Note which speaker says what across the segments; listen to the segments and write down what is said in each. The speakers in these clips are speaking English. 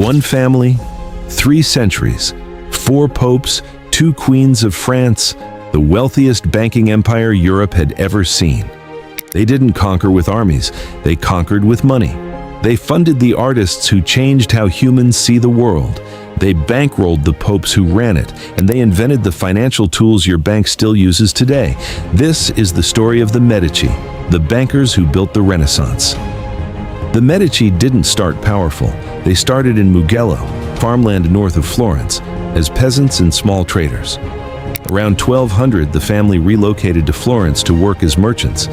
Speaker 1: One family, 3 centuries, 4 popes, 2 queens of France, the wealthiest banking empire Europe had ever seen. They didn't conquer with armies, they conquered with money. They funded the artists who changed how humans see the world. They bankrolled the popes who ran it, and they invented the financial tools your bank still uses today. This is the story of the Medici, the bankers who built the Renaissance. The Medici didn't start powerful. They started in Mugello, farmland north of Florence, as peasants and small traders. Around 1200, the family relocated to Florence to work as merchants.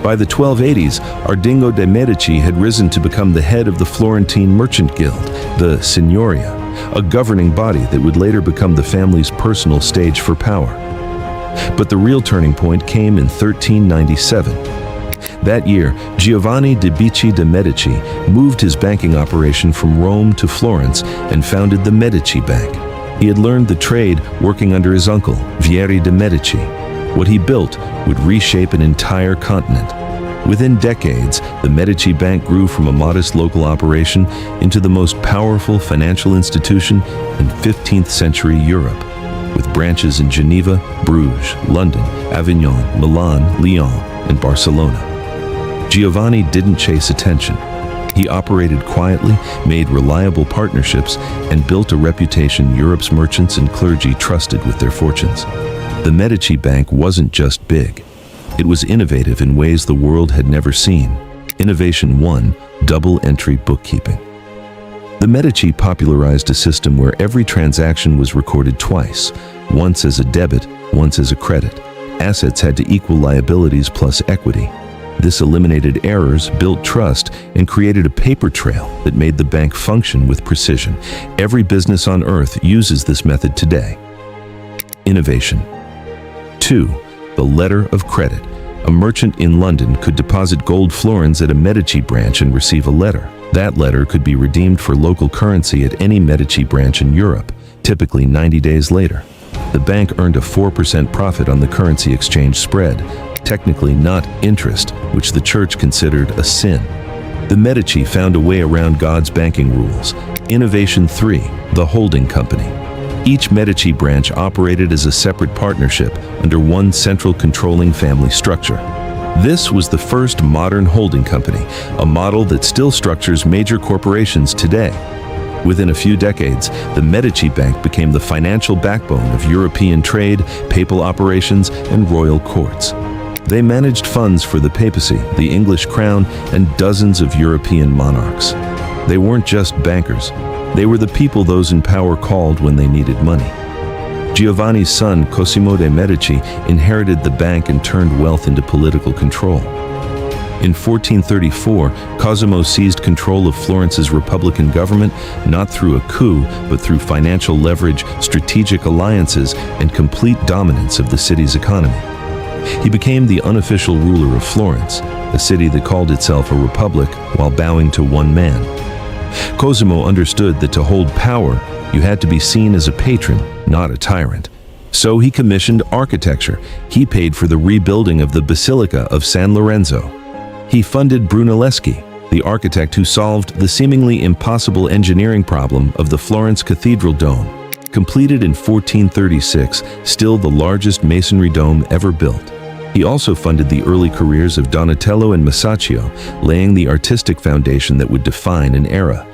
Speaker 1: By the 1280s, Ardingo de' Medici had risen to become the head of the Florentine Merchant Guild, the Signoria, a governing body that would later become the family's personal stage for power. But the real turning point came in 1397. That year, Giovanni de' Medici moved his banking operation from Rome to Florence and founded the Medici Bank. He had learned the trade working under his uncle, Vieri de' Medici. What he built would reshape an entire continent. Within decades, the Medici Bank grew from a modest local operation into the most powerful financial institution in 15th century Europe, with branches in Geneva, Bruges, London, Avignon, Milan, Lyon, and Barcelona. Giovanni didn't chase attention. He operated quietly, made reliable partnerships, and built a reputation Europe's merchants and clergy trusted with their fortunes. The Medici Bank wasn't just big. It was innovative in ways the world had never seen. Innovation 1, double-entry bookkeeping. The Medici popularized a system where every transaction was recorded twice, once as a debit, once as a credit. Assets had to equal liabilities plus equity. This eliminated errors, built trust, and created a paper trail that made the bank function with precision. Every business on earth uses this method today. Innovation 2. The letter of credit. A merchant in London could deposit gold florins at a Medici branch and receive a letter. That letter could be redeemed for local currency at any Medici branch in Europe, typically 90 days later. The bank earned a 4% profit on the currency exchange spread, technically not interest, which the church considered a sin. The Medici found a way around God's banking rules. Innovation 3. The holding company. Each Medici branch operated as a separate partnership under one central controlling family structure. This was the first modern holding company, a model that still structures major corporations today. Within a few decades, the Medici Bank became the financial backbone of European trade, papal operations, and royal courts. They managed funds for the papacy, the English crown, and dozens of European monarchs. They weren't just bankers. They were the people those in power called when they needed money. Giovanni's son, Cosimo de' Medici, inherited the bank and turned wealth into political control. In 1434, Cosimo seized control of Florence's republican government, not through a coup, but through financial leverage, strategic alliances, and complete dominance of the city's economy. He became the unofficial ruler of Florence, a city that called itself a republic while bowing to one man. Cosimo understood that to hold power, you had to be seen as a patron, not a tyrant. So he commissioned architecture. He paid for the rebuilding of the Basilica of San Lorenzo. He funded Brunelleschi, the architect who solved the seemingly impossible engineering problem of the Florence Cathedral dome. Completed in 1436, still the largest masonry dome ever built. He also funded the early careers of Donatello and Masaccio, laying the artistic foundation that would define an era.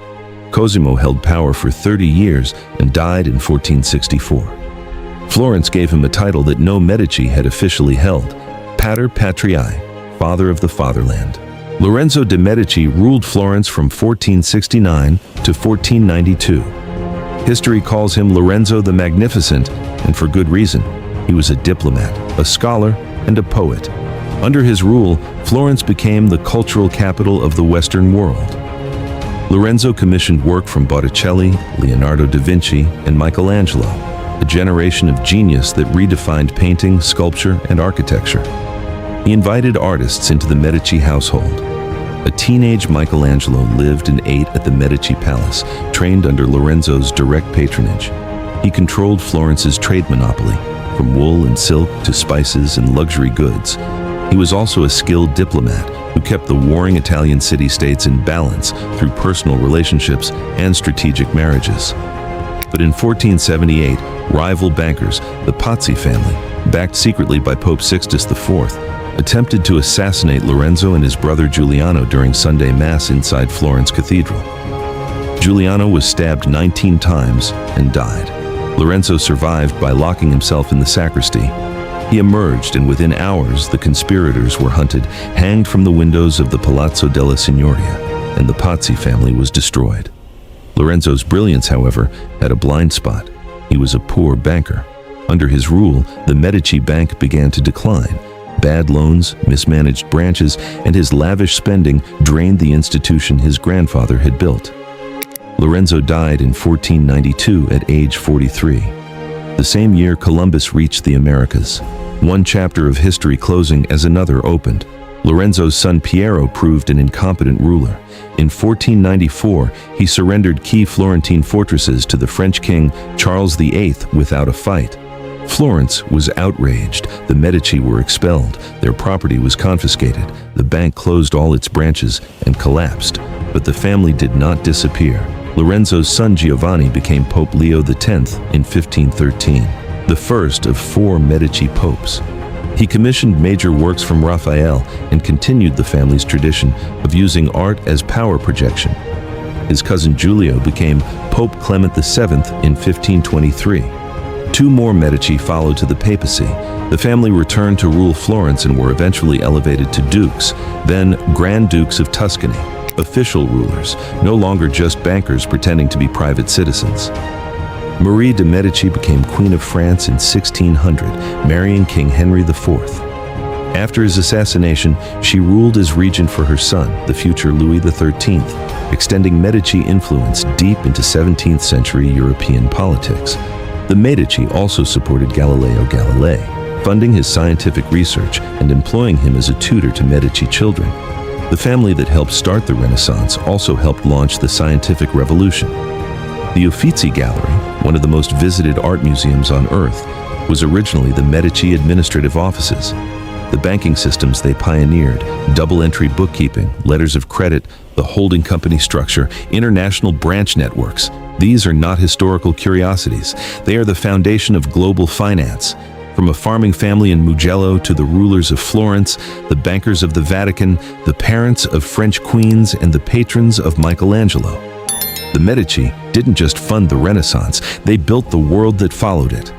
Speaker 1: Cosimo held power for 30 years and died in 1464. Florence gave him a title that no Medici had officially held, Pater Patriae, Father of the Fatherland. Lorenzo de' Medici ruled Florence from 1469 to 1492. History calls him Lorenzo the Magnificent, and for good reason. He was a diplomat, a scholar, and a poet. Under his rule, Florence became the cultural capital of the Western world. Lorenzo commissioned work from Botticelli, Leonardo da Vinci, and Michelangelo, a generation of genius that redefined painting, sculpture, and architecture. He invited artists into the Medici household. A teenage Michelangelo lived and ate at the Medici Palace, trained under Lorenzo's direct patronage. He controlled Florence's trade monopoly, from wool and silk to spices and luxury goods. He He was also a skilled diplomat who kept the warring Italian city-states in balance through personal relationships and strategic marriages. But in 1478, rival bankers, the Pazzi family, backed secretly by Pope Sixtus IV, attempted to assassinate Lorenzo and his brother Giuliano during Sunday Mass inside Florence Cathedral. Giuliano was stabbed 19 times and died. Lorenzo survived by locking himself in the sacristy. He emerged, and within hours the conspirators were hunted, hanged from the windows of the Palazzo della Signoria, and the Pazzi family was destroyed. Lorenzo's brilliance, however, had a blind spot. He was a poor banker. Under his rule, the Medici Bank began to decline. Bad loans, mismanaged branches, and his lavish spending drained the institution his grandfather had built. Lorenzo died in 1492 at age 43. The same year, Columbus reached the Americas. One chapter of history closing as another opened. Lorenzo's son Piero proved an incompetent ruler. In 1494, he surrendered key Florentine fortresses to the French king Charles VIII without a fight. Florence was outraged. The Medici were expelled. Their property was confiscated. The bank closed all its branches and collapsed. But the family did not disappear. Lorenzo's son Giovanni became Pope Leo X in 1513, the first of 4 Medici popes. He commissioned major works from Raphael and continued the family's tradition of using art as power projection. His cousin Giulio became Pope Clement VII in 1523. 2 more Medici followed to the papacy. The family returned to rule Florence and were eventually elevated to dukes, then Grand Dukes of Tuscany, official rulers, no longer just bankers pretending to be private citizens. Marie de' Medici became Queen of France in 1600, marrying King Henry IV. After his assassination, she ruled as regent for her son, the future Louis XIII, extending Medici influence deep into 17th century European politics. The Medici also supported Galileo Galilei, funding his scientific research and employing him as a tutor to Medici children. The family that helped start the Renaissance also helped launch the scientific revolution. The Uffizi Gallery, one of the most visited art museums on Earth, was originally the Medici administrative offices. The banking systems they pioneered, double-entry bookkeeping, letters of credit, the holding company structure, international branch networks, these are not historical curiosities. They are the foundation of global finance. From a farming family in Mugello to the rulers of Florence, the bankers of the Vatican, the parents of French queens, and the patrons of Michelangelo. The Medici didn't just fund the Renaissance, they built the world that followed it.